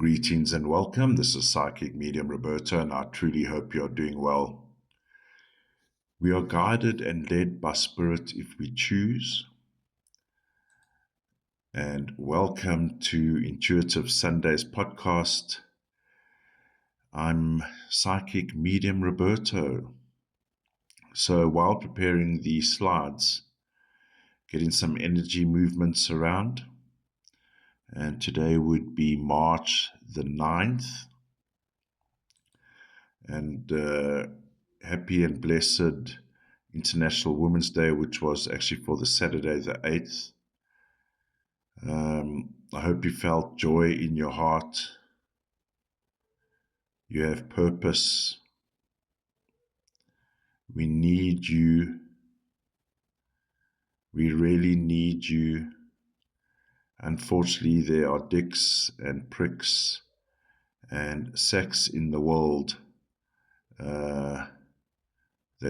Greetings and welcome. This is Psychic Medium Roberto, and I truly hope you are doing well. We are guided and led by Spirit if we choose. And welcome to Intuitive Sundays podcast. I'm Psychic Medium Roberto. So while preparing the slides, getting some energy movements around, and today would be March the 9th. And happy and blessed International Women's Day, which was actually for the Saturday the 8th. I hope you felt joy in your heart. You have purpose. We need you. We really need you. Unfortunately, there are dicks and pricks and sacks in the world that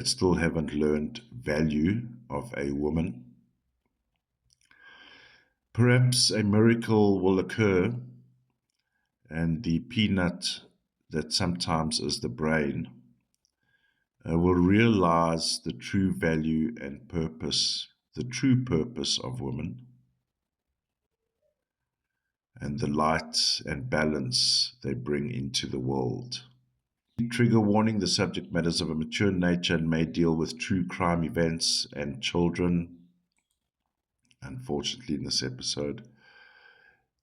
still haven't learned value of a woman. Perhaps a miracle will occur, and the peanut that sometimes is the brain will realize the true value and purpose, the true purpose of women, and the light and balance they bring into the world. Trigger warning: the subject matters of a mature nature and may deal with true crime events and children. Unfortunately, in this episode,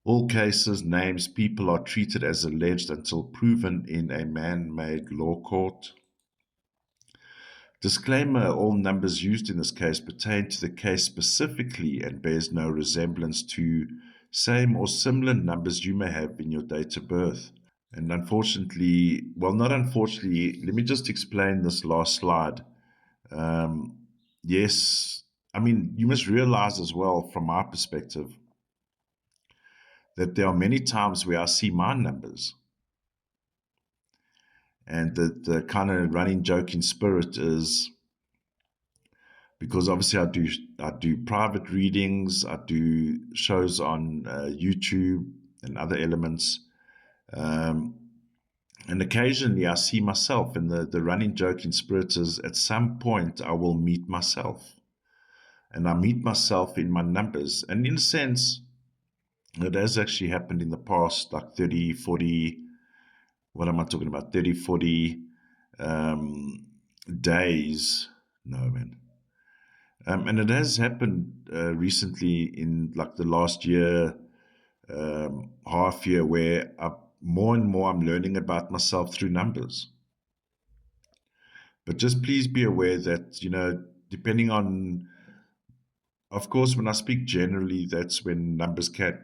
all cases, names, people are treated as alleged until proven in a man-made law court. Disclaimer: all numbers used in this case pertain to the case specifically and bears no resemblance to same or similar numbers you may have in your date of birth. And unfortunately, well, not unfortunately, let me just explain this last slide. Yes, I mean, you must realize as well, from my perspective, that there are many times where I see my numbers. And the kind of running joke in Spirit is, because obviously I do private readings, I do shows on YouTube and other elements. And occasionally I see myself, and the running joke in Spirit is, at some point I will meet myself. And I meet myself in my numbers. And in a sense, it has actually happened in the past, like 30, 40, what am I talking about? 30, 40 days. No, man. And it has happened recently in like the last year, half year, where more and more I'm learning about myself through numbers. But just please be aware that, depending on, of course, when I speak generally, that's when numbers can.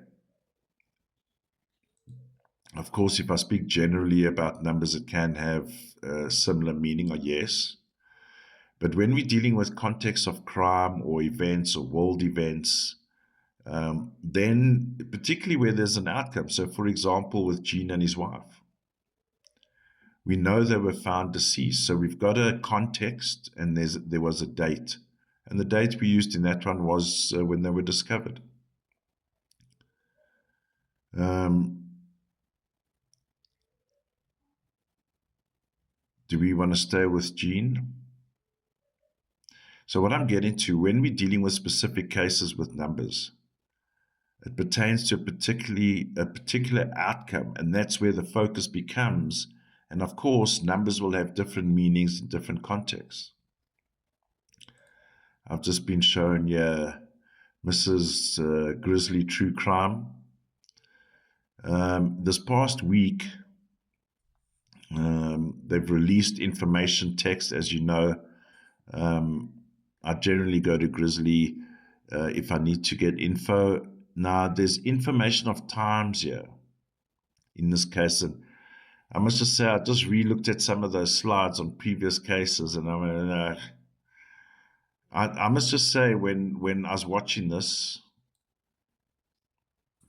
Of course, if I speak generally about numbers, it can have similar meaning, or yes. But when we're dealing with context of crime or events or world events, then particularly where there's an outcome. So, for example, with Gene and his wife, we know they were found deceased. So we've got a context, and there was a date. And the date we used in that one was when they were discovered. Do we want to stay with Gene? So what I'm getting to, when we're dealing with specific cases with numbers, it pertains to a particular outcome, and that's where the focus becomes. And of course, numbers will have different meanings in different contexts. I've just been shown here Mrs. Grizzly True Crime. This past week, they've released information text. As you know, I generally go to Grizzly if I need to get info. Now, there's information of times here in this case. And I must just say, I just re-looked at some of those slides on previous cases, and I must just say, when I was watching this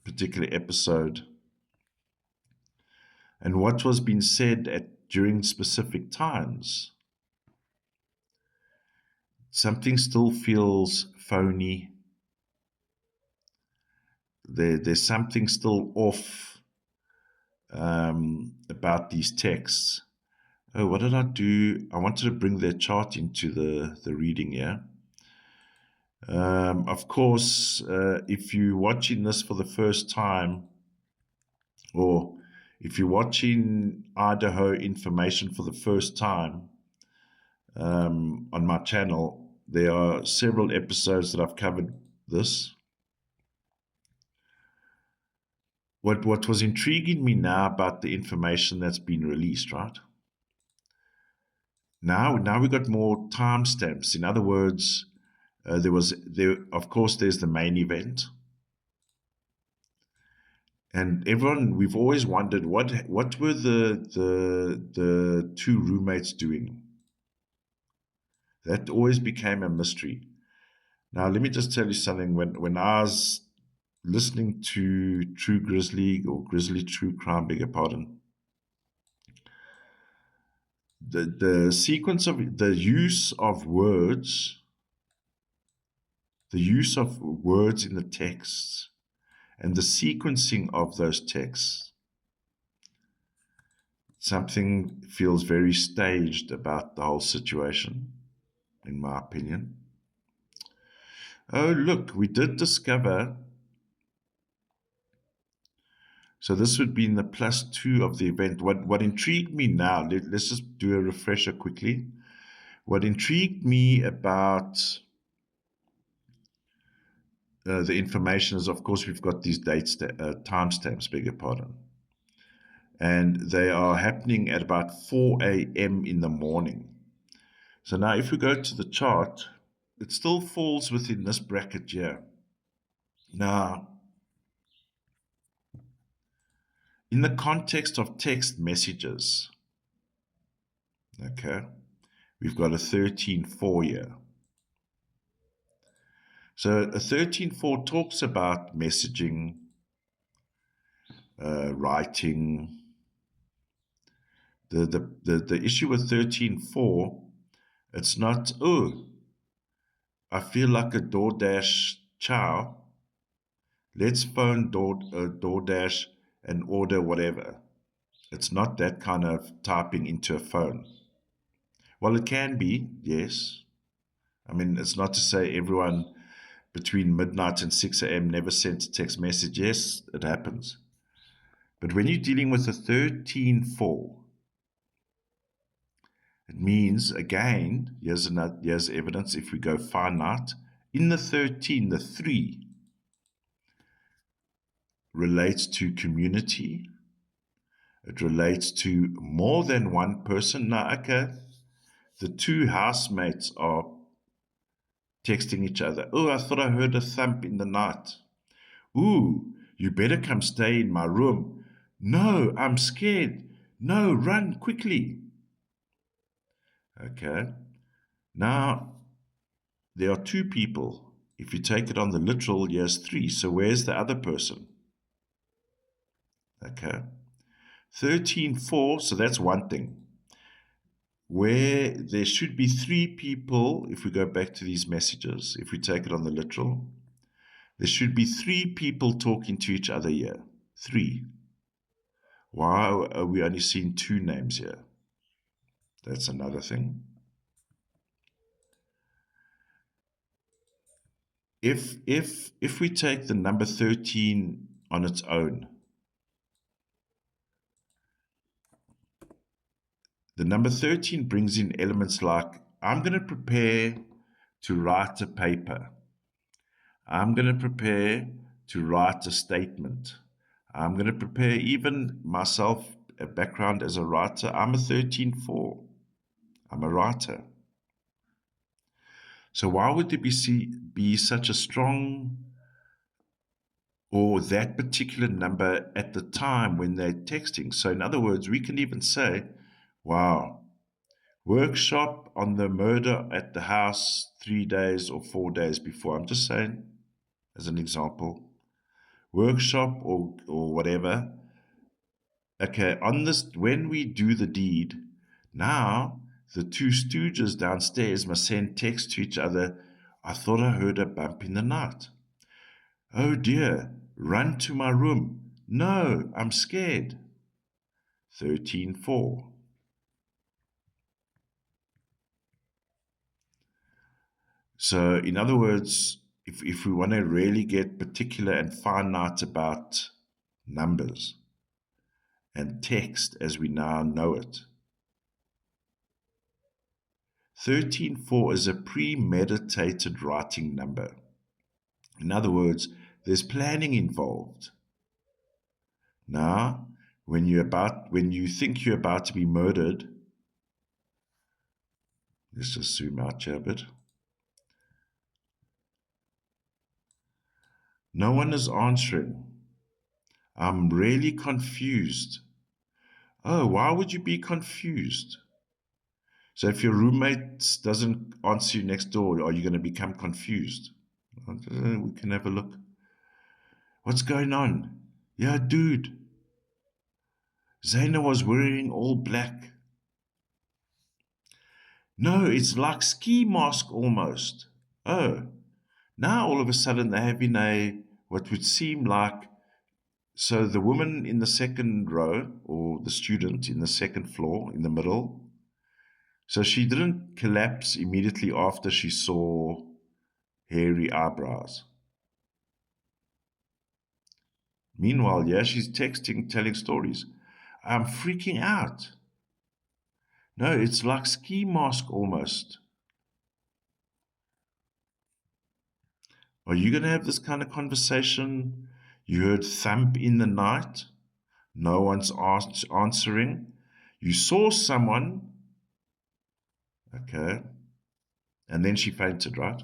particular episode and what was being said during specific times, something still feels phony. There's something still off about these texts. Oh, what did I do? I wanted to bring their chart into the reading here. Of course, if you're watching this for the first time, or if you're watching Idaho information for the first time on my channel, there are several episodes that I've covered this. What was intriguing me now about the information that's been released, right? Now we got more timestamps. In other words, of course, there's the main event. And everyone, we've always wondered what were the two roommates doing. That always became a mystery. Now, let me just tell you something. When I was listening to True Grizzly or Grizzly True Crime, beg your pardon, the sequence of the use of words in the texts and the sequencing of those texts, something feels very staged about the whole situation, in my opinion. Oh, look, we did discover. So this would be in the +2 of the event. What intrigued me now, let's just do a refresher quickly. What intrigued me about the information is, of course, we've got these timestamps, beg your pardon. And they are happening at about 4 a.m. in the morning. So now if we go to the chart, it still falls within this bracket here. Now, in the context of text messages, okay, we've got a 13-4 here. So a 13-4 talks about messaging, writing. The issue with 13-4, it's not, oh, I feel like a DoorDash chow. Let's phone DoorDash and order whatever. It's not that kind of typing into a phone. Well, it can be, yes. I mean, it's not to say everyone between midnight and 6 a.m. never sent a text message. Yes, it happens. But when you're dealing with a 13-4, it means, again, here's evidence. If we go finite, in the 13, the 3 relates to community. It relates to more than one person. Now, okay, the two housemates are texting each other. Oh, I thought I heard a thump in the night. Ooh, you better come stay in my room. No, I'm scared. No, run quickly. Okay. Now, there are two people. If you take it on the literal, here's 3. So where's the other person? Okay. 13-4, so that's one thing. Where there should be 3 people, if we go back to these messages, if we take it on the literal, there should be 3 people talking to each other here. 3. Why are we only seeing 2 names here? That's another thing. If we take the number 13 on its own, the number 13 brings in elements like, I'm going to prepare to write a paper. I'm going to prepare to write a statement. I'm going to prepare even myself, a background as a writer. I'm a 13-4. I'm a writer. So why would there be such a strong, or that particular number at the time when they're texting? So in other words, we can even say, wow, workshop on the murder at the house 3 days or 4 days before. I'm just saying, as an example, workshop or whatever. Okay, on this, when we do the deed, now the 2 stooges downstairs must send text to each other. I thought I heard a bump in the night. Oh dear, run to my room. No, I'm scared. 13-4. So, in other words, if we want to really get particular and finite about numbers and text as we now know it, 13-4 is a premeditated writing number. In other words, there's planning involved. Now, when you think you're about to be murdered, let's just zoom out here a bit. No one is answering. I'm really confused. Oh, why would you be confused? So if your roommate doesn't answer you next door, are you going to become confused? We can have a look. What's going on? Yeah, dude. Zaina was wearing all black. No, it's like ski mask almost. Oh, now all of a sudden they're having what would seem like, so the woman in the second row, or the student in the second floor, in the middle, so she didn't collapse immediately after she saw hairy eyebrows. Meanwhile, yeah, she's texting, telling stories. I'm freaking out. No, it's like ski mask almost. Are you going to have this kind of conversation? You heard thump in the night. No one's answering. You saw someone. Okay. And then she fainted, right?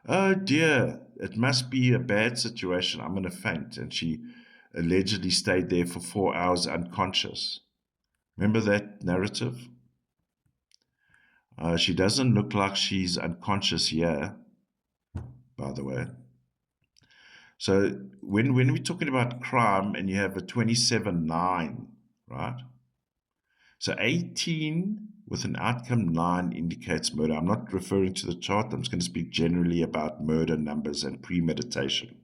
Oh dear, it must be a bad situation. I'm going to faint. And she allegedly stayed there for 4 hours unconscious. Remember that narrative? She doesn't look like she's unconscious here, by the way. So when we're talking about crime and you have a 27-9, right? So 18 with an outcome 9 indicates murder. I'm not referring to the chart. I'm just going to speak generally about murder numbers and premeditation.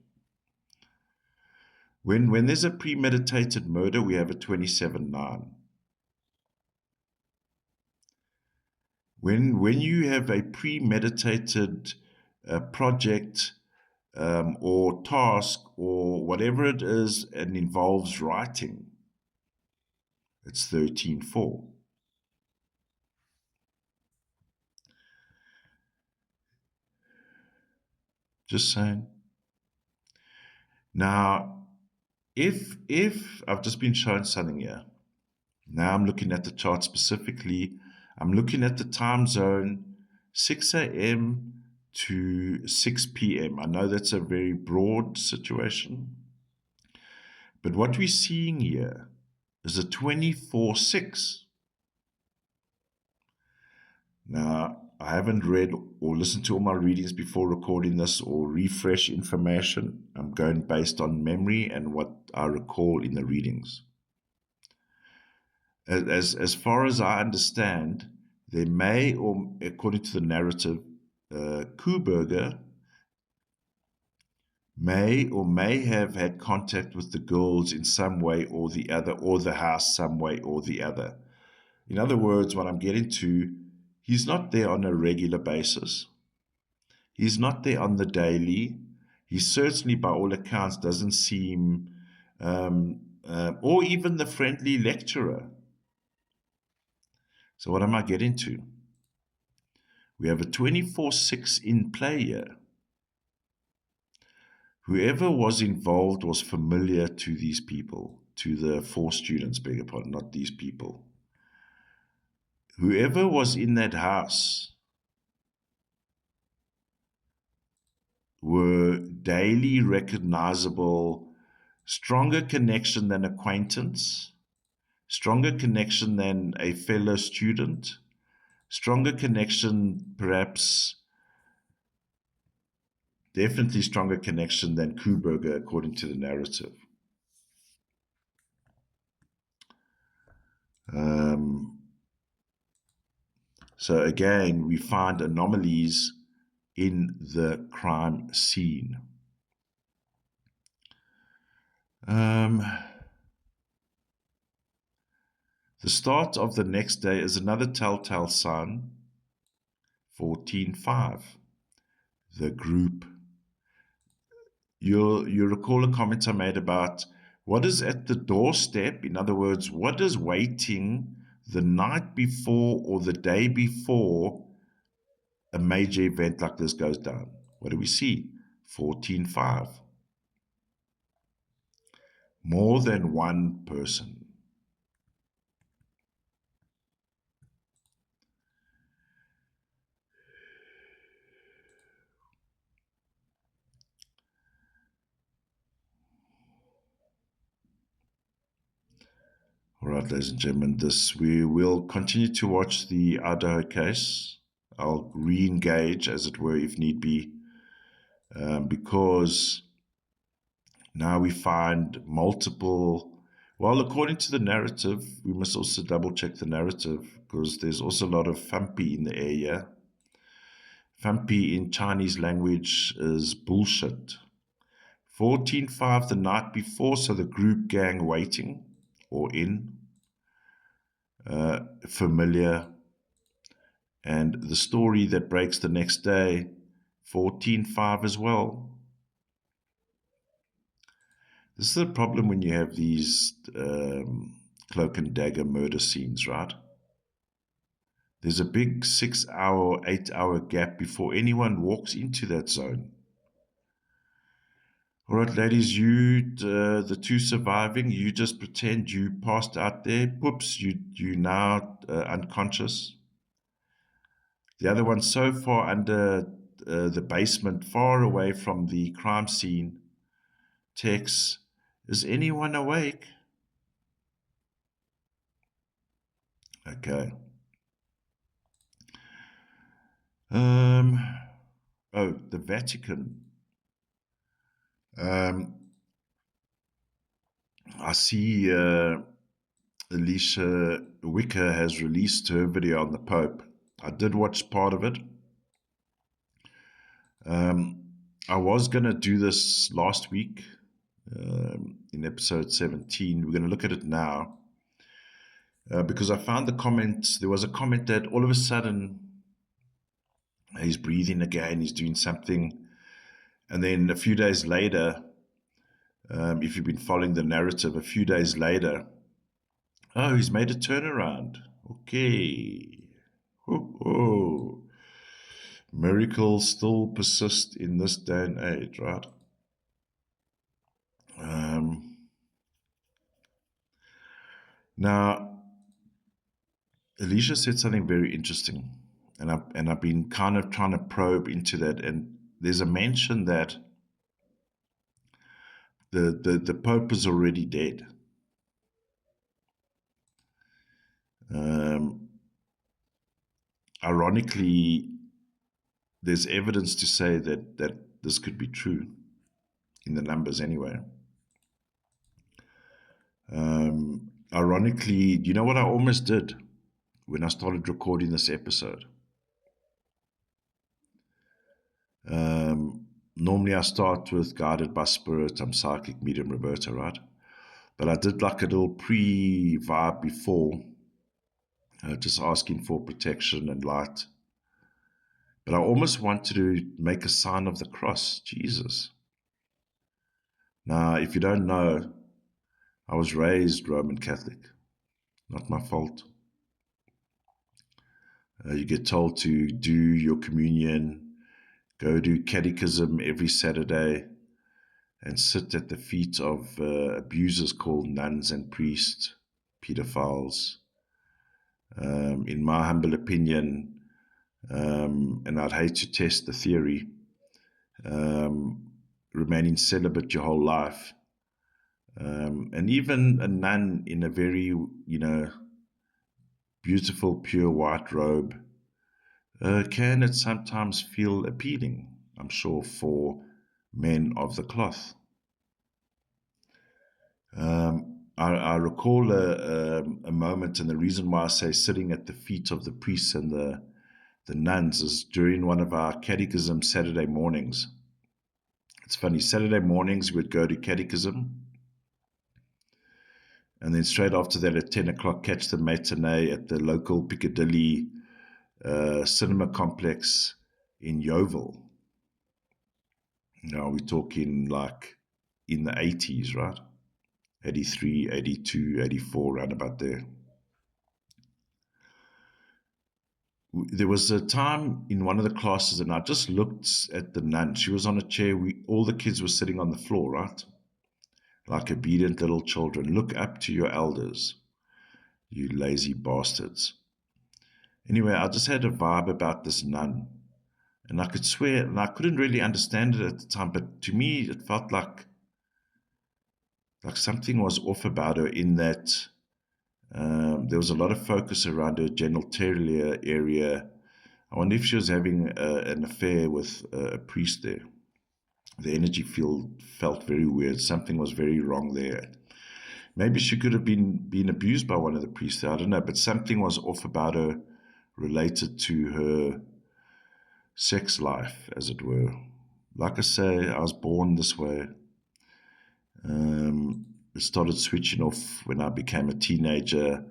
When there's a premeditated murder, we have a 27-9. When you have a premeditated project or task or whatever it is and involves writing, it's 13-4. Just saying. Now, if I've just been shown something here, now I'm looking at the chart specifically. I'm looking at the time zone 6 a.m. to 6 p.m. I know that's a very broad situation, but what we're seeing here is a 24-6. Now, I haven't read or listened to all my readings before recording this or refresh information. I'm going based on memory and what I recall in the readings. As far as I understand, there may, or according to the narrative, Kuberger may have had contact with the girls in some way or the other, or the house some way or the other. In other words, what I'm getting to, he's not there on a regular basis. He's not there on the daily. He certainly, by all accounts, doesn't seem, or even the friendly lecturer. So what am I getting to? We have a 24-6 in play here. Whoever was involved was familiar to these people, to the 4 students, beg your pardon, not these people. Whoever was in that house were daily recognizable, stronger connection than acquaintance, stronger connection than a fellow student, stronger connection perhaps, definitely stronger connection than Kuberger according to the narrative. So again, we find anomalies in the crime scene. The start of the next day is another telltale sign, 14.5, the group. You'll recall a comment I made about what is at the doorstep. In other words, what is waiting the night before or the day before a major event like this goes down? What do we see? 14.5. More than one person. All right, ladies and gentlemen, we will continue to watch the Idaho case. I'll re-engage, as it were, if need be, because now we find multiple. Well, according to the narrative, we must also double check the narrative because there's also a lot of fampi in the area. Fampi in Chinese language is bullshit. 14.5 the night before, so the group gang waiting or in, familiar, and the story that breaks the next day, 14.5 as well. This is the problem when you have these cloak and dagger murder scenes, right? There's a big 6-hour, 8-hour gap before anyone walks into that zone. All right, ladies, the two surviving, you just pretend you passed out there. Whoops, you now unconscious. The other one so far under the basement, far away from the crime scene, texts, is anyone awake? Okay. The Vatican. I see Alicia Wicker has released her video on the Pope. I did watch part of it. I was going to do this last week in episode 17. We're going to look at it now because I found the comment. There was a comment that all of a sudden he's breathing again, he's doing something. And then a few days later, if you've been following the narrative, a few days later, oh, he's made a turnaround. Okay. Oh. Miracles still persist in this day and age, right? Now, Alicia said something very interesting, and I've been kind of trying to probe into that. And there's a mention that the Pope is already dead. Ironically, there's evidence to say that this could be true in the numbers anyway. Ironically, you know what I almost did when I started recording this episode? Normally I start with Guided by Spirit, I'm PsychicMediumRoberto, right? But I did like a little pre-vibe before, just asking for protection and light. But I almost wanted to make a sign of the cross, Jesus. Now, if you don't know, I was raised Roman Catholic. Not my fault. You get told to do your communion, go do catechism every Saturday, and sit at the feet of abusers called nuns and priests, pedophiles. In my humble opinion, and I'd hate to test the theory, remaining celibate your whole life, and even a nun in a very, beautiful, pure white robe, can it sometimes feel appealing, I'm sure, for men of the cloth. I recall a moment, and the reason why I say sitting at the feet of the priests and the nuns is during one of our catechism Saturday mornings. It's funny, Saturday mornings we'd go to catechism, And then straight after that at 10 o'clock, catch the matinee at the local Piccadilly cinema complex in Yeovil. Now we're talking like in the 80s, right? 83, 82, 84, around about there. There was a time in one of the classes, and I just looked at the nun. She was on a chair. All the kids were sitting on the floor, right? Like obedient little children. Look up to your elders, you lazy bastards. Anyway, I just had a vibe about this nun. And I could swear, and I couldn't really understand it at the time, but to me, it felt like something was off about her in that there was a lot of focus around her genitalia area. I wonder if she was having an affair with a priest there. The energy field felt very weird. Something was very wrong there. Maybe she could have been abused by one of the priests there. I don't know, but something was off about her related to her sex life, as it were. Like I say, I was born this way. It started switching off when I became a teenager.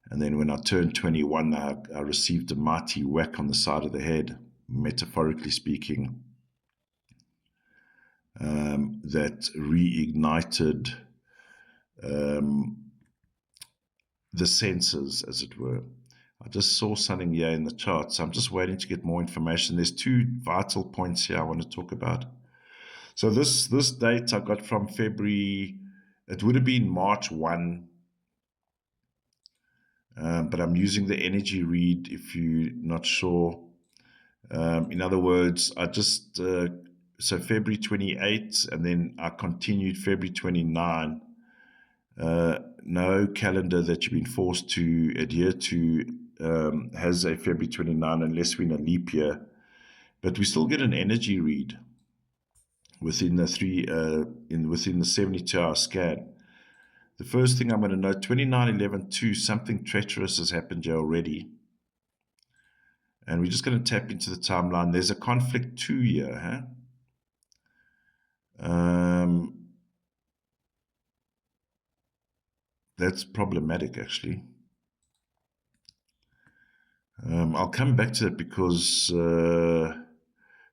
And then when I turned 21, I received a mighty whack on the side of the head, metaphorically speaking, that reignited the senses, as it were. I just saw something here in the charts. I'm just waiting to get more information. There's two vital points here I want to talk about. So this date I got from February. It would have been March 1. But I'm using the energy read if you're not sure. In other words, I just, so February 28, and then I continued February 29. No calendar that you've been forced to adhere to has a February 29 unless we're in a leap year. But we still get an energy read within the within the 72-hour scan. The first thing I'm going to note, 29/11/2, something treacherous has happened here already. And we're just going to tap into the timeline. There's a conflict 2 here, that's problematic, actually. I'll come back to it because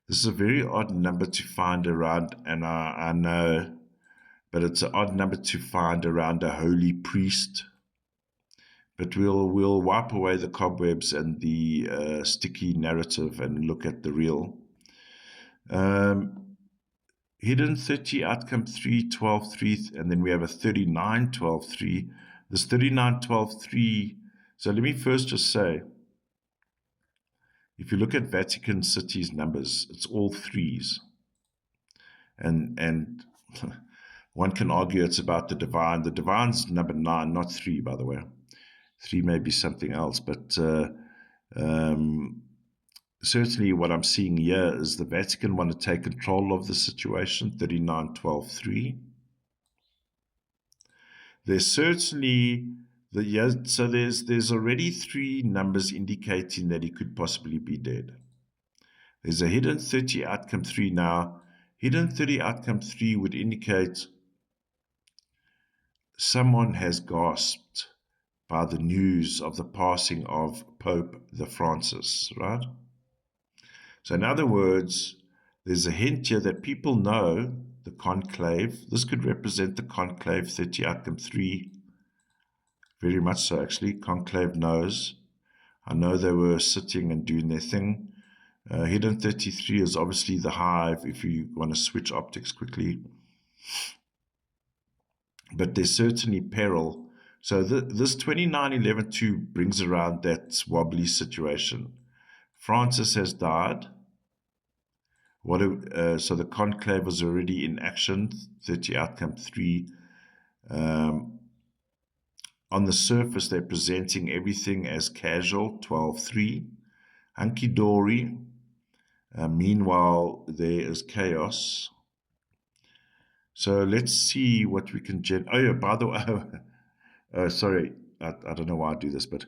this is a very odd number to find around, and I know, but it's an odd number to find around a holy priest. But we'll wipe away the cobwebs and the sticky narrative and look at the real. Hidden 30, outcome 3, 12, 3, and then we have a 39, 12, 3. This 39, 12, 3. So let me first just say, if you look at Vatican City's numbers, it's all threes. And one can argue it's about the divine. The divine's number 9, not 3, by the way. 3 may be something else, but certainly what I'm seeing here is the Vatican want to take control of the situation, 39, 12, 3. There's certainly, so there's already 3 numbers indicating that he could possibly be dead. There's a hidden 30, outcome 3 now. Hidden 30, outcome 3 would indicate someone has gasped by the news of the passing of Pope the Francis, right? So in other words, there's a hint here that people know the conclave. This could represent the conclave 30, outcome 3. Very much so, actually. Conclave knows. I know they were sitting and doing their thing. Hidden 33 is obviously the hive, if you want to switch optics quickly. But there's certainly peril. So this 29/11/2 brings around that wobbly situation. Francis has died. So the conclave was already in action, 30, outcome 3. On the surface, they're presenting everything as casual, 12/3. Hunky-dory. Meanwhile, there is chaos. So let's see what we can oh yeah, by the way, sorry, I don't know why I do this, but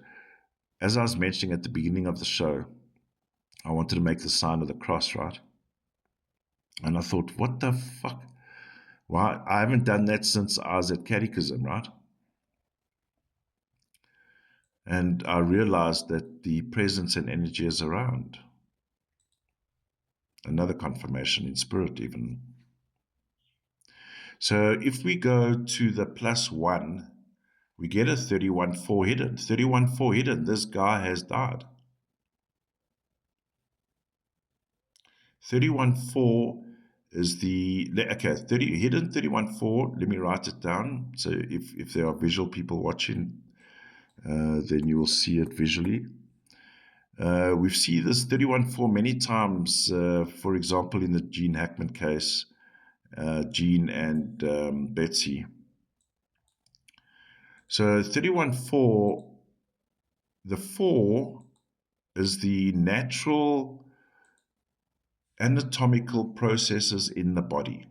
as I was mentioning at the beginning of the show, I wanted to make the sign of the cross, right? And I thought, what the fuck? Why? I haven't done that since I was at catechism, right? And I realized that the presence and energy is around. Another confirmation in spirit even. So if we go to the +1, we get a 31-4 hidden. 31-4 hidden, this guy has died. 31-4 is the, okay, 30 hidden 31-4. Let me write it down. So if there are visual people watching, then you will see it visually. We've seen this 31-4 many times, for example, in the Gene Hackman case, Gene and Betsy. So 31-4, the 4 is the natural anatomical processes in the body.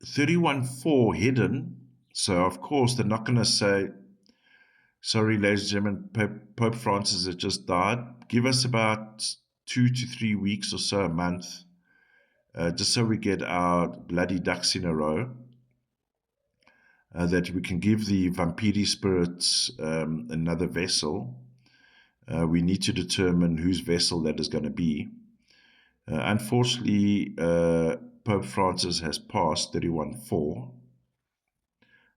31-4 hidden, so of course they're not going to say, sorry, ladies and gentlemen, Pope Francis has just died. Give us about 2 to 3 weeks or so, a month, just so we get our bloody ducks in a row, that we can give the vampiri spirits another vessel. We need to determine whose vessel that is going to be. Unfortunately, Pope Francis has passed 31-4.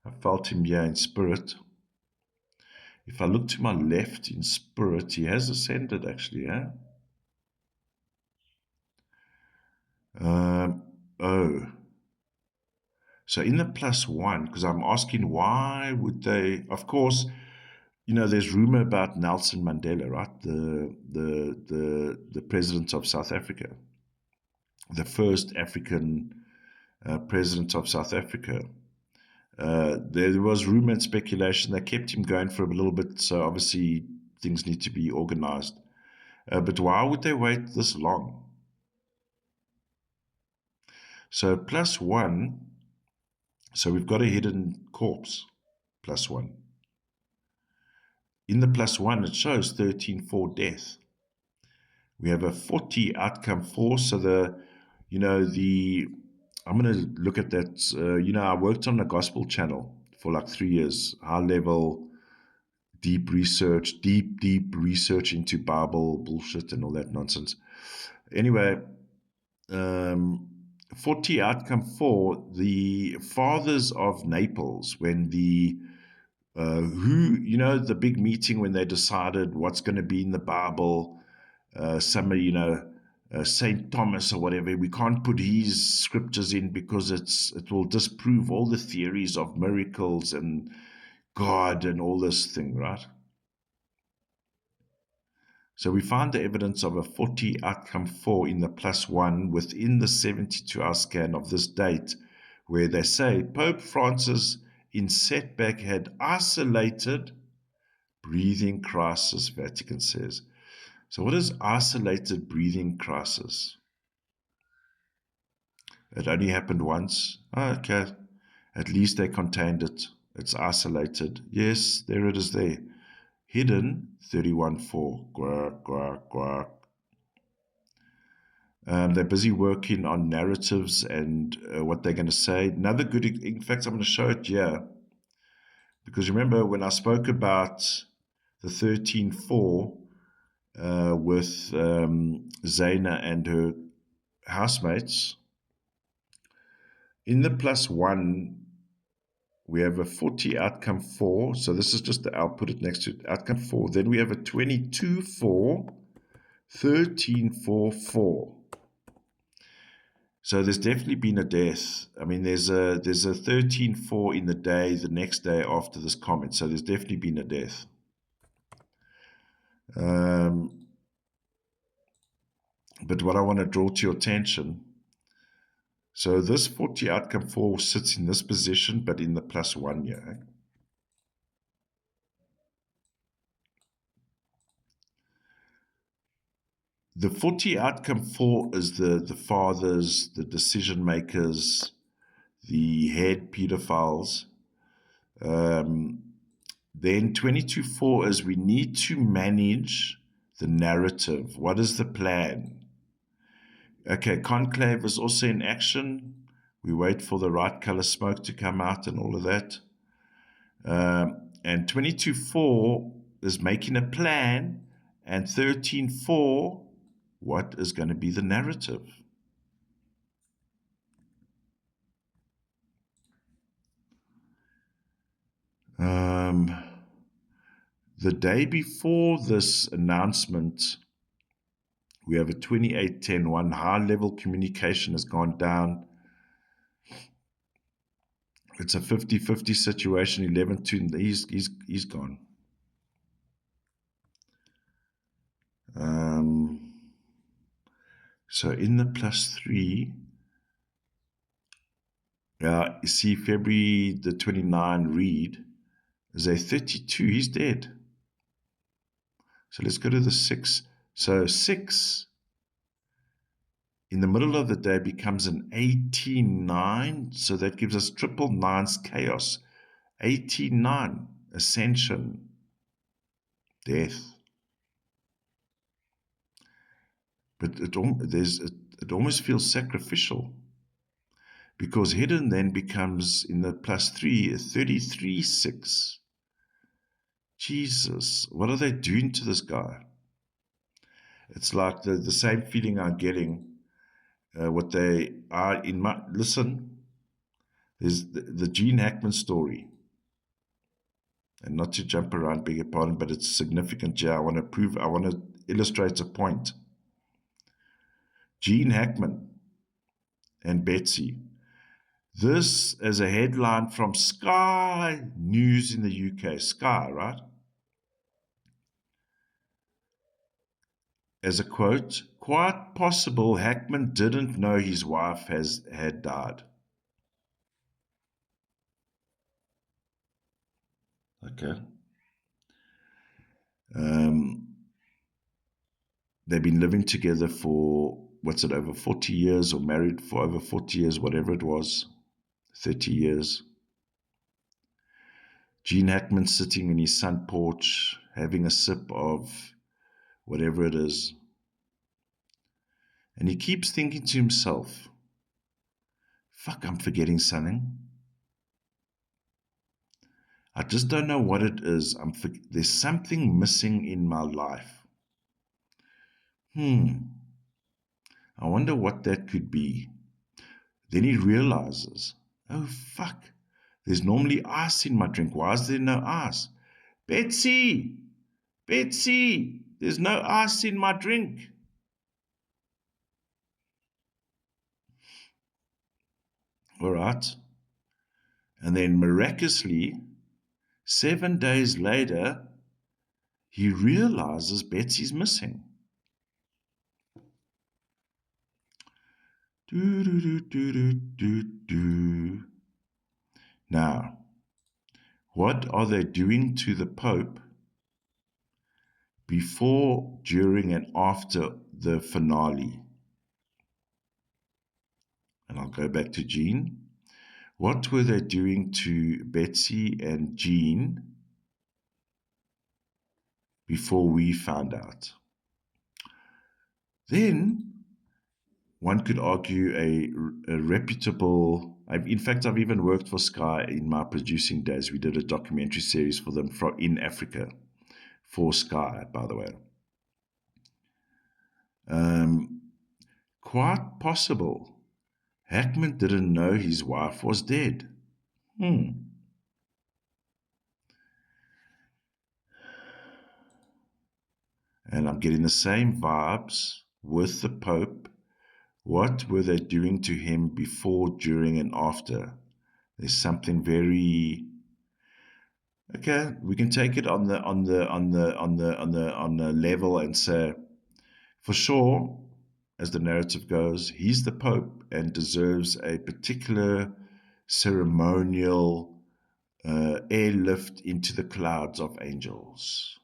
I felt him here in spirit. If I look to my left in spirit, he has ascended actually, oh. So in the +1, because I'm asking why would they, of course, you know, there's rumor about Nelson Mandela, right? The president of South Africa, the first African president of South Africa. There was rumor and speculation that kept him going for a little bit, so obviously things need to be organized. But why would they wait this long? So +1, so we've got a hidden corpse, +1. In the +1, it shows 13-4 death. We have a 40 outcome 4, so I'm going to look at that. I worked on the gospel channel for like 3 years, high level, deep research into Bible bullshit and all that nonsense. Anyway, 40 outcome 4, the fathers of Naples, when the the big meeting when they decided what's going to be in the Bible, St. Thomas or whatever, we can't put his scriptures in because it will disprove all the theories of miracles and God and all this thing, right? So we find the evidence of a 40 outcome 4 in the +1 within the 72-hour scan of this date, where they say Pope Francis in setback had isolated breathing crisis, Vatican says. So what is isolated breathing crisis? It only happened once. Oh, okay. At least they contained it. It's isolated. Yes, there it is there. Hidden 31-4. Quack, quack, quack. They're busy working on narratives and what they're going to say. Another good, in fact, I'm going to show it here. Because remember when I spoke about the 13-4 with Zaina and her housemates, in the +1, we have a 40 outcome 4. So this is just I'll put it next to it, outcome 4. Then we have a 22-4, 13-4-4. So there's definitely been a death. I mean, there's a 13-4 in the next day after this comment. So there's definitely been a death. But what I want to draw to your attention, so this 40 outcome 4 sits in this position, but in the +1 here. The 40 outcome 4 is the fathers, the decision makers, the head pedophiles. Then 22-4 is we need to manage the narrative. What is the plan? Okay, Conclave is also in action. We wait for the right color smoke to come out and all of that. And 22.4 is making a plan, and 13.4, what is going to be the narrative? The day before this announcement, we have a 28.10.1. High-level communication has gone down. It's a 50-50 situation. 11.2, he's gone. So in the +3, you see February the 29 read is a 32. He's dead. So let's go to the 6. So 6 in the middle of the day becomes an 18.9. So that gives us triple nines chaos. 18.9, ascension, death. But it almost feels sacrificial, because hidden then becomes in the +3 a 33.6. Jesus, what are they doing to this guy? It's like the same feeling I'm getting. What they are in my listen. There's the Gene Hackman story, and not to jump around, beg your pardon, but it's significant here. I want to illustrate a point. Gene Hackman and Betsy. This is a headline from Sky News in the UK. Sky, right? As a quote, quite possible Hackman didn't know his wife had died. Okay. They've been living together for, over 40 years, or married for over 40 years, whatever it was, 30 years. Gene Hackman sitting in his front porch, having a sip of whatever it is. And he keeps thinking to himself, fuck, I'm forgetting something. I just don't know what it is. There's something missing in my life. I wonder what that could be. Then he realizes, oh fuck, there's normally ice in my drink. Why is there no ice? Betsy, there's no ice in my drink. All right. And then miraculously, 7 days later, he realizes Betsy's missing. Now, what are they doing to the Pope before, during, and after the finale? And I'll go back to Gene. What were they doing to Betsy and Gene before we found out? Then one could argue a reputable, in fact, I've even worked for Sky in my producing days. We did a documentary series for them in Africa, for Sky, by the way. Quite possible Hackman didn't know his wife was dead. And I'm getting the same vibes with the Pope. What were they doing to him before, during, and after? There's something very okay. We can take it on the level and say, for sure, as the narrative goes, he's the Pope and deserves a particular ceremonial airlift into the clouds of angels.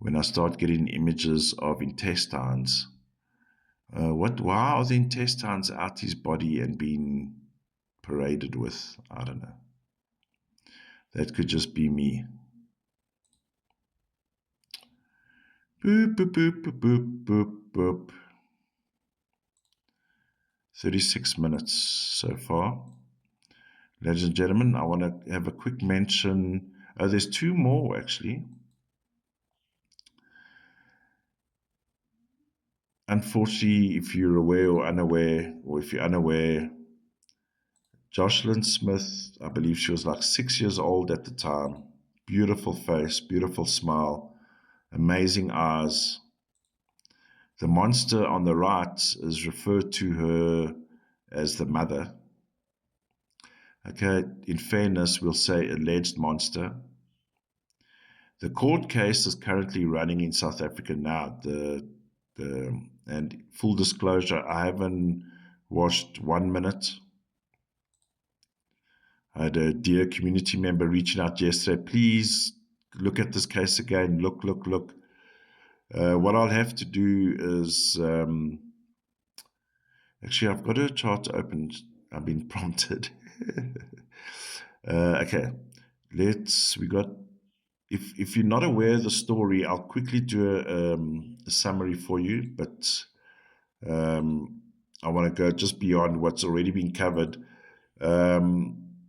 When I start getting images of intestines, why are the intestines out his body and being paraded with? I don't know. That could just be me. Boop, boop, boop, boop, boop, boop. 36 minutes so far. Ladies and gentlemen, I want to have a quick mention. Oh, there's two more, actually. Unfortunately, if you're aware or unaware, or if you're unaware, Joslin Smith, I believe she was like 6 years old at the time. Beautiful face, beautiful smile, amazing eyes. The monster on the right is referred to her as the mother. Okay, in fairness, we'll say alleged monster. The court case is currently running in South Africa now. And full disclosure, I haven't watched 1 minute. I had a dear community member reaching out yesterday. Please look at this case again. Look. What I'll have to do is, actually, I've got a chart open. I've been prompted. Okay, if you're not aware of the story, I'll quickly do a summary for you, but I want to go just beyond what's already been covered.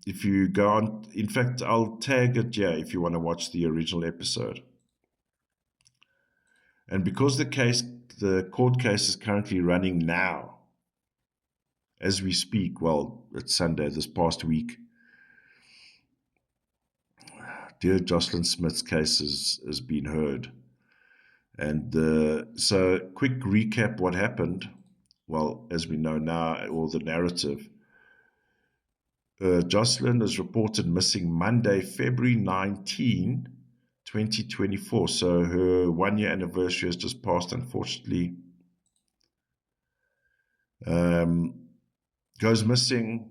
If you go on, in fact, I'll tag it here if you want to watch the original episode. And because the court case is currently running now, as we speak, well, it's Sunday, this past week, dear Joslin Smith's case has been heard. And so quick recap what happened. Well, as we know now, or the narrative, Joslin is reported missing Monday, February 19, 2024. So her 1 year anniversary has just passed, unfortunately. Goes missing.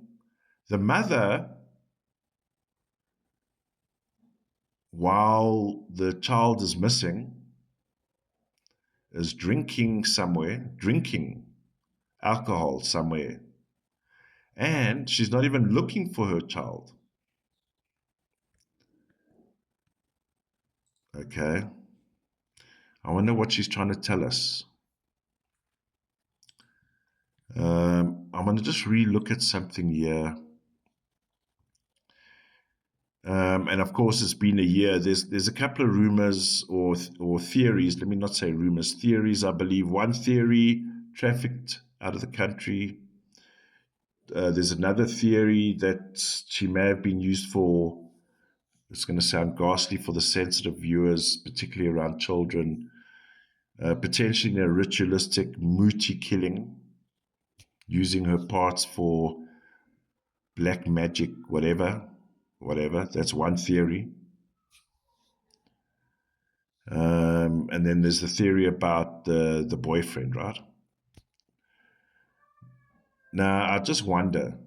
The mother, while the child is missing, is drinking alcohol somewhere. And she's not even looking for her child. Okay. I wonder what she's trying to tell us. I'm going to just re-look at something here. And of course, it's been a year. There's a couple of rumors or theories. Let me not say rumors. Theories, I believe. One theory, trafficked out of the country. There's another theory that she may have been used for, it's going to sound ghastly for the sensitive viewers, particularly around children, potentially in a ritualistic muti killing, using her parts for black magic, whatever. That's one theory. And then there's the theory about the boyfriend, right? Now, I just wonder,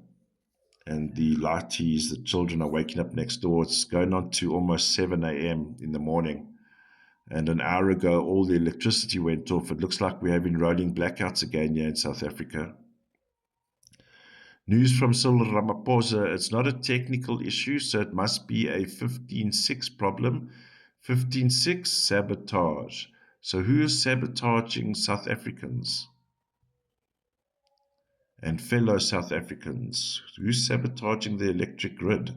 and the lighties, the children are waking up next door. It's going on to almost 7 a.m. in the morning. And an hour ago, all the electricity went off. It looks like we're having rolling blackouts again here in South Africa. News from Cyril Ramaphosa, it's not a technical issue, so it must be a 15.6 problem. 15.6, sabotage. So who is sabotaging South Africans? And fellow South Africans, who's sabotaging the electric grid?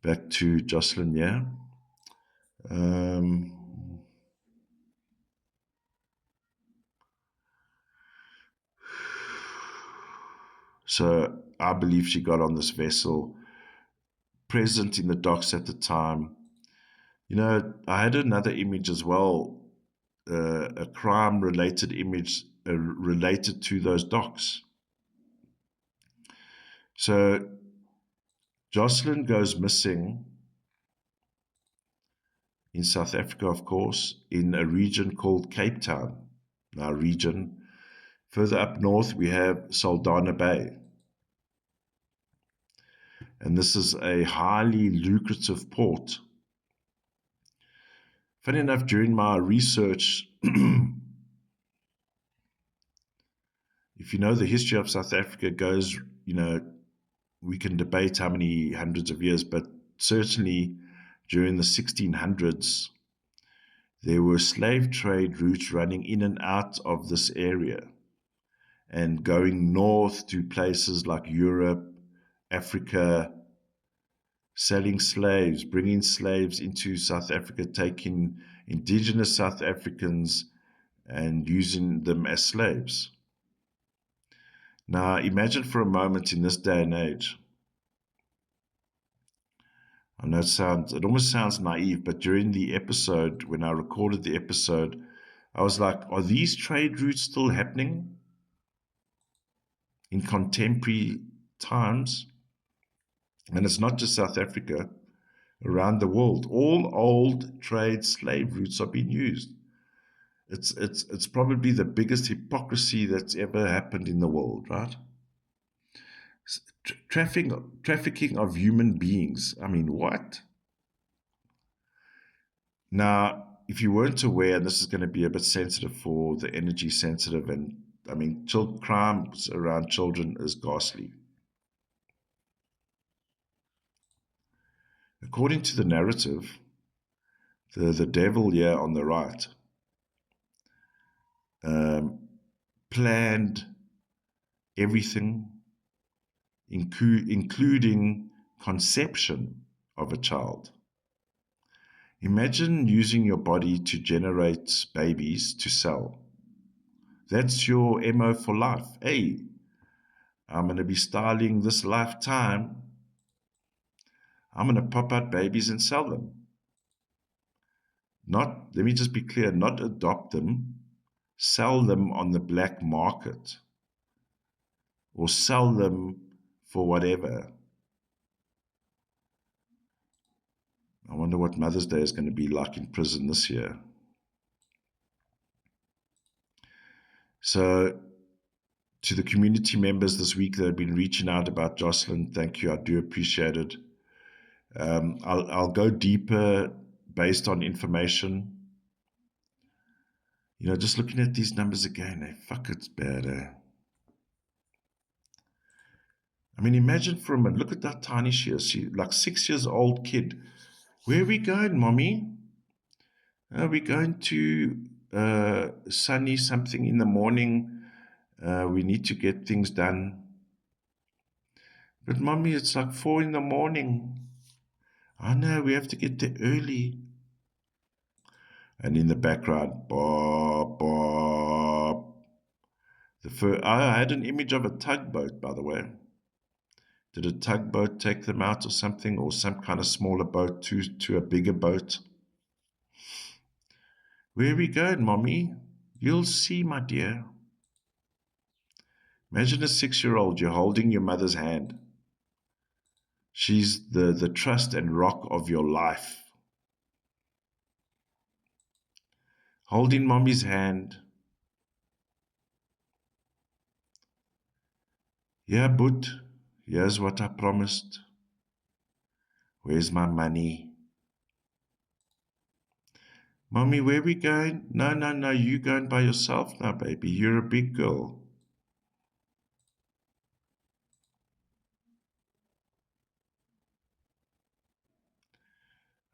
Back to Joslin, yeah. So I believe she got on this vessel, present in the docks at the time. You know, I had another image as well, a crime-related image related to those docks. So Joslin goes missing in South Africa, of course, in a region called Cape Town. Now, region. Further up north, we have Saldanha Bay. And this is a highly lucrative port. Funny enough, during my research, if you know the history of South Africa goes, you know, we can debate how many hundreds of years, but certainly during the 1600s, there were slave trade routes running in and out of this area. and going north to places like Europe, Africa, selling slaves, bringing slaves into South Africa, taking indigenous South Africans and using them as slaves. Now, imagine for a moment in this day and age. I know it almost sounds naive, but during the episode, when I recorded the episode, I was like, are these trade routes still happening in contemporary times? And it's not just South Africa, around the world. All old trade slave routes are being used. It's probably the biggest hypocrisy that's ever happened in the world, right? Trafficking of human beings. I mean, what? Now, if you weren't aware, and this is going to be a bit sensitive for the energy sensitive, and I mean, crimes around children is ghastly. According to the narrative, the devil here on the right planned everything, including conception of a child. Imagine using your body to generate babies to sell. That's your MO for life. Hey, I'm going to be styling this lifetime. I'm going to pop out babies and sell them. Let me just be clear, not adopt them, sell them on the black market or sell them for whatever. I wonder what Mother's Day is going to be like in prison this year. So, to the community members this week that have been reaching out about Joslin, thank you. I do appreciate it. I'll go deeper based on information. You know, just looking at these numbers again, fuck, it's bad, I mean, imagine for a minute, look at that tiny she is. She's like 6 years old kid. Where are we going, mommy? Are we going to Sunny something in the morning? We need to get things done. But mommy, it's like 4 in the morning. I know, we have to get there early. And in the background, Bob, Bob. I had an image of a tugboat, by the way. Did a tugboat take them out or something, or some kind of smaller boat to a bigger boat? Where are we going, mommy? You'll see, my dear. Imagine a 6-year-old, you're holding your mother's hand. She's the trust and rock of your life. Holding mommy's hand. Yeah, but here's what I promised. Where's my money? Mommy, where are we going? No, you going by yourself now, baby. You're a big girl.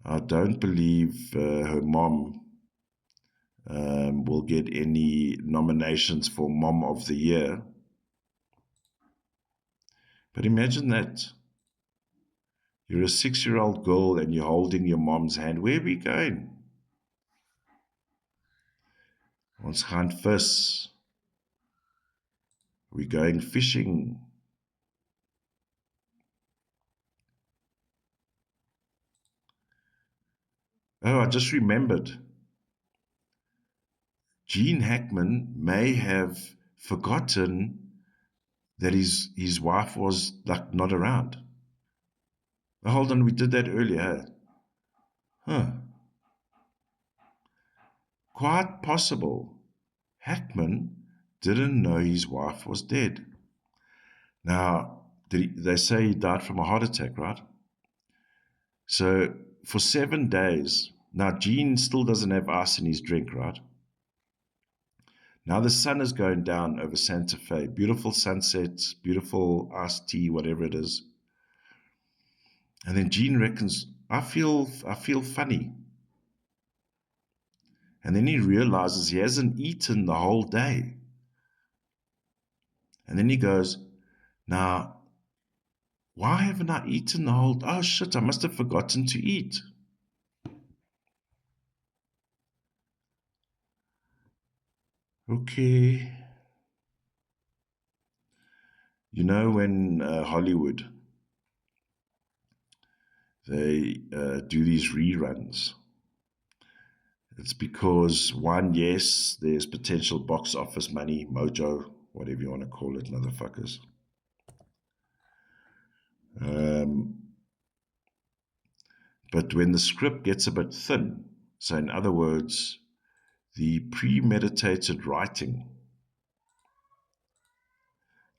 I don't believe her mom will get any nominations for Mom of the Year. But imagine that. You're a 6-year-old girl and you're holding your mom's hand. Where are we going? Ons gaan vis. We're going fishing. Oh, I just remembered. Gene Hackman may have forgotten that his wife was like not around. Oh, hold on, we did that earlier. Huh. Quite possible. Hackman didn't know his wife was dead. Now, they say he died from a heart attack, right? So for 7 days, now Gene still doesn't have ice in his drink, right? Now the sun is going down over Santa Fe. Beautiful sunsets, beautiful iced tea, whatever it is. And then Gene reckons, I feel funny. And then he realizes he hasn't eaten the whole day. And then he goes, now, why haven't I eaten the whole... Oh, shit, I must have forgotten to eat. Okay. You know, when Hollywood, they do these reruns, it's because, one, yes, there's potential box office money, mojo, whatever you want to call it, motherfuckers. But when the script gets a bit thin, so in other words, the premeditated writing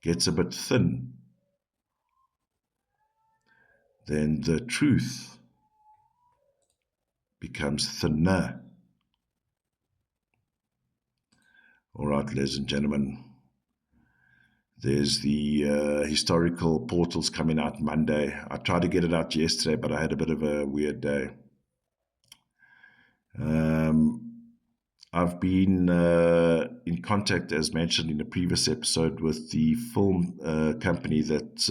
gets a bit thin, then the truth becomes thinner. All right, ladies and gentlemen, there's the historical portals coming out Monday. I tried to get it out yesterday, but I had a bit of a weird day. I've been in contact, as mentioned in a previous episode, with the film company that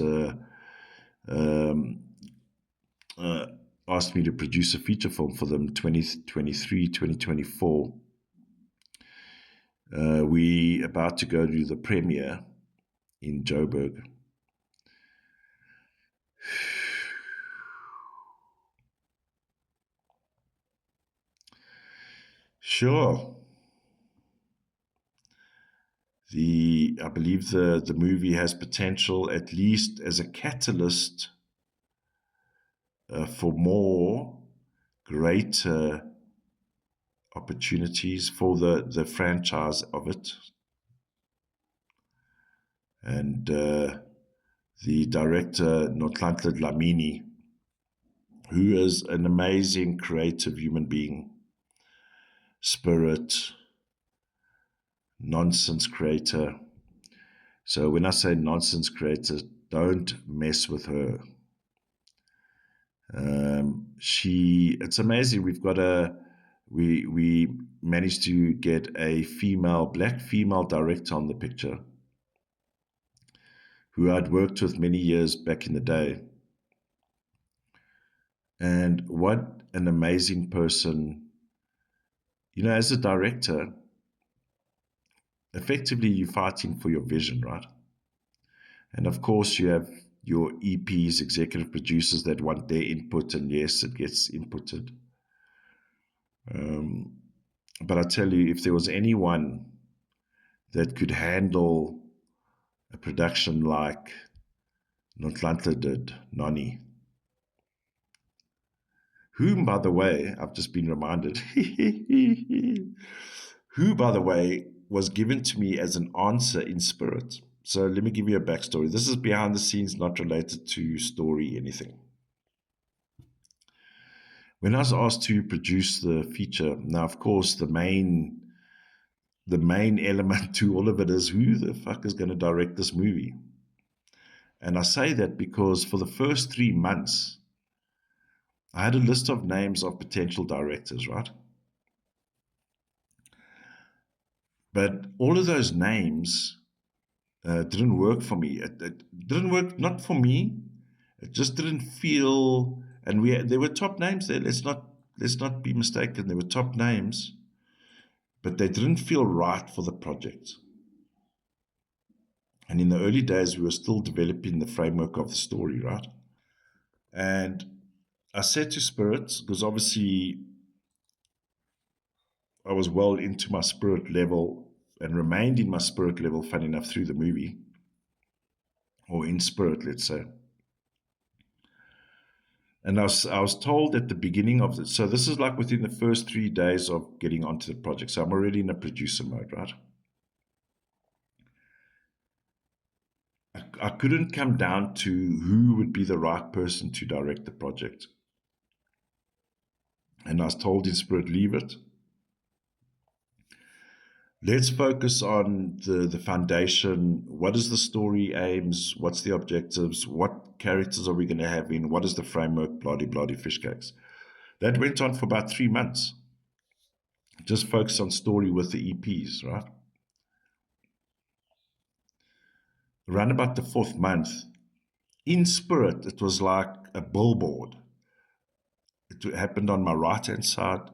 asked me to produce a feature film for them, 2023, 2024. We about to go to the premiere in Joburg. Sure. I believe the movie has potential, at least as a catalyst for more greater opportunities for the franchise of it. And the director, Notlantla Dlamini, who is an amazing creative human being, spirit, nonsense creator. So when I say nonsense creator, don't mess with her. It's amazing. We managed to get a black female director on the picture, who I'd worked with many years back in the day. And what an amazing person. You know, as a director, effectively you're fighting for your vision, right? And of course you have your EPs, executive producers, that want their input, and yes, it gets inputted. But I tell you, if there was anyone that could handle a production like Notlantla did, Noni, whom, by the way, I've just been reminded, who, by the way, was given to me as an answer in spirit. So let me give you a backstory. This is behind the scenes, not related to story, anything. When I was asked to produce the feature, now, of course, the main element to all of it is, who the fuck is going to direct this movie? And I say that because for the first 3 months, I had a list of names of potential directors, right? But all of those names didn't work for me. It didn't work, not for me. It just didn't feel, and there were top names there. Let's not be mistaken. There were top names, but they didn't feel right for the project. And in the early days, we were still developing the framework of the story, right? And I said to Spirit, because obviously I was well into my spirit level and remained in my spirit level, fun enough, through the movie, or in spirit, let's say. And I was told at the beginning of it, so this is like within the first 3 days of getting onto the project. So I'm already in a producer mode, right? I couldn't come down to who would be the right person to direct the project. And I was told in spirit, leave it. Let's focus on the foundation. What is the story aims? What's the objectives? What characters are we going to have in? What is the framework? Bloody fish cakes. That went on for about 3 months. Just focus on story with the EPs, right? around about the 4th month, in spirit, it was like a billboard. It happened on my right-hand side.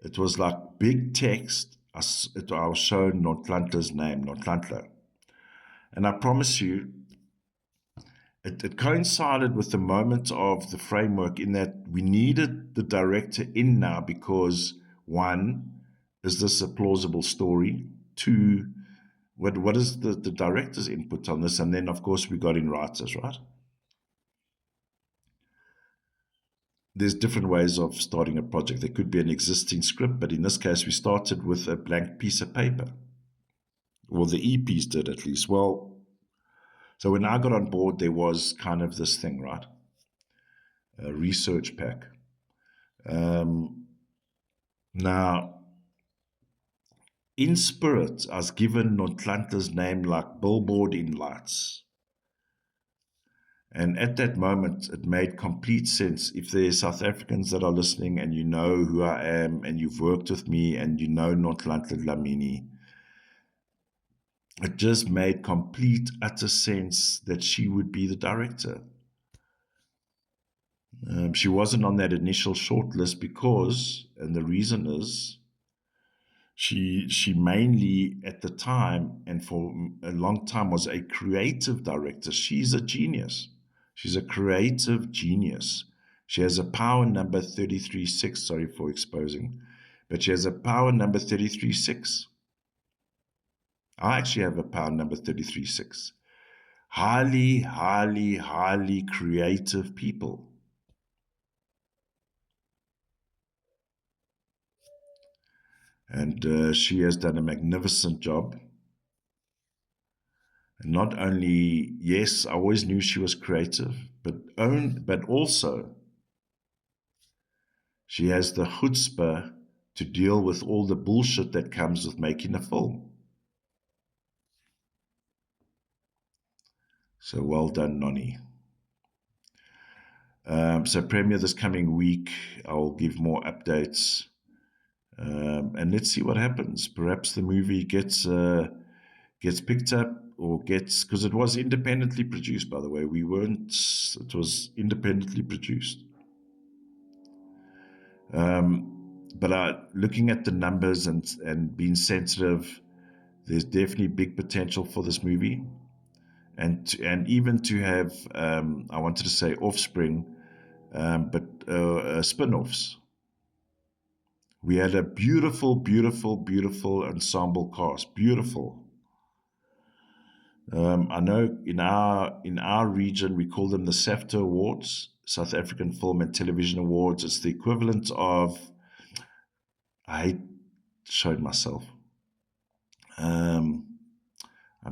It was like big text. I was shown Notlantla's name, Notlantla. And I promise you, it coincided with the moment of the framework in that we needed the director in now because, one, is this a plausible story? Two, what is the director's input on this? And then, of course, we got in writers, right? There's different ways of starting a project. There could be an existing script, but in this case, we started with a blank piece of paper. Well, the EPs did at least. Well, so when I got on board, there was kind of this thing, right? A research pack. Now, in spirit, I was given Notlantla's name like billboard in lights. And at that moment, it made complete sense. If there's South Africans that are listening and you know who I am and you've worked with me and you know Notlantla Dlamini, it just made complete, utter sense that she would be the director. She wasn't on that initial shortlist because, and the reason is, she mainly at the time and for a long time was a creative director. She's a genius. She's a creative genius. She has a power number 33.6. Sorry for exposing, but she has a power number 33.6. I actually have a power number 33.6. Highly, highly, highly creative people. And she has done a magnificent job. And not only, yes, I always knew she was creative, but also she has the chutzpah to deal with all the bullshit that comes with making a film. So well done, Nonnie. So premiere this coming week. I'll give more updates. And let's see what happens. Perhaps the movie gets picked up or because it was independently produced, by the way. It was independently produced. But looking at the numbers and being sensitive, there's definitely big potential for this movie. And even to have, I wanted to say offspring, but spin-offs. We had a beautiful, beautiful, beautiful ensemble cast. Beautiful. I know in our region we call them the SAFTA Awards, South African Film and Television Awards. It's the equivalent of, I showed myself. I'm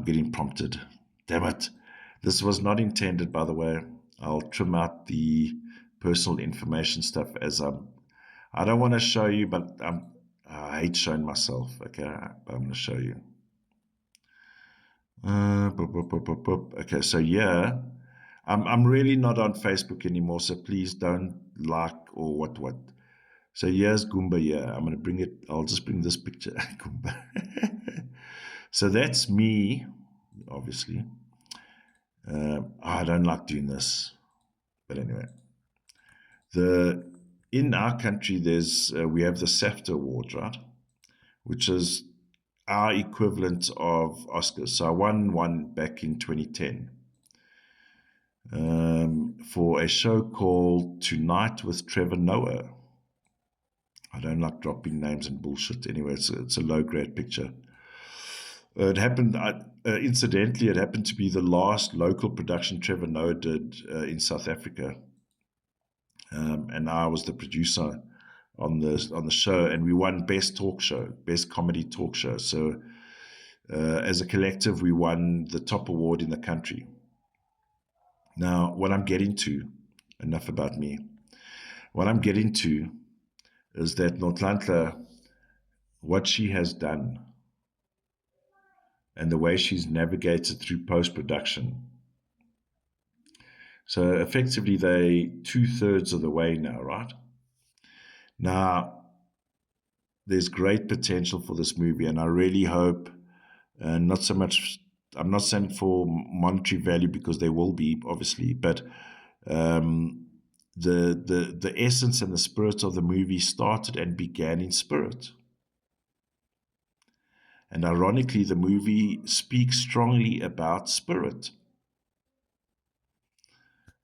getting prompted. Damn it. This was not intended, by the way. I'll trim out the personal information stuff as I don't want to show you, but I hate showing myself. Okay, but I'm going to show you. Okay, so yeah, I'm really not on Facebook anymore, so please don't like or what. So here's Goomba. Yeah, I'm going to bring it. I'll just bring this picture. Goomba. So that's me, obviously. I don't like doing this, but anyway, in our country we have the SAFTA Award, right, which is our equivalent of Oscars. So I won one back in 2010 for a show called Tonight with Trevor Noah. I don't like dropping names and bullshit. Anyway, it's a low-grade picture. It happened, incidentally, it happened to be the last local production Trevor Noah did in South Africa. And I was the producer on the show, and we won Best Talk Show, Best Comedy Talk Show. So as a collective, we won the top award in the country. Now, what I'm getting to, enough about me, what I'm getting to is that Notlantla, what she has done and the way she's navigated through post-production. So effectively, they 2/3 of the way now, right? Now, there's great potential for this movie, and I really hope, not so much I'm not saying for monetary value, because there will be, obviously, but the essence and the spirit of the movie started and began in spirit. And ironically, the movie speaks strongly about spirit.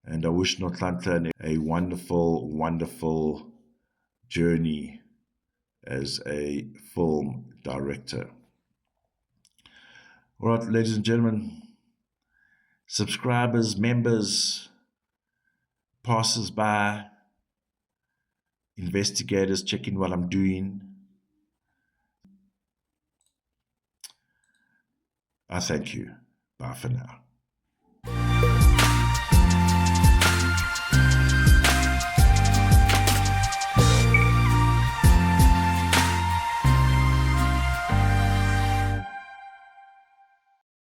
And I wish Notlantla a wonderful, wonderful journey as a film director. All right, ladies and gentlemen, subscribers, members, passers-by, investigators checking what I'm doing, I thank you. Bye for now.